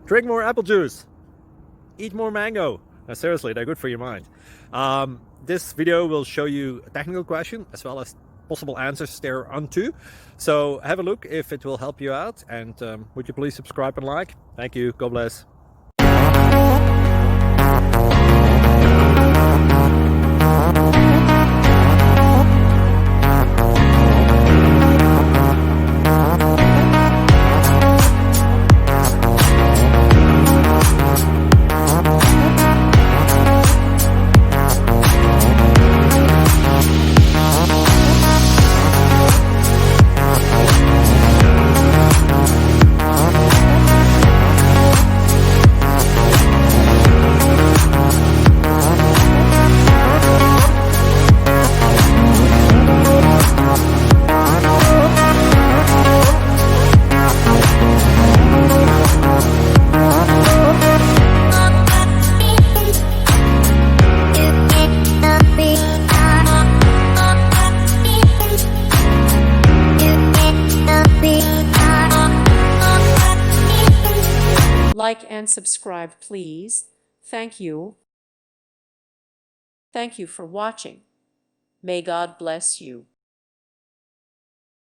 Drink more apple juice. Eat more mango. No, seriously, they're good for your mind. This video will show you a technical question as well as possible answers thereunto. So have a look if it will help you out, and would you please subscribe and like? Thank you. God bless. Like and subscribe, please. Thank you. Thank you for watching. May God bless you.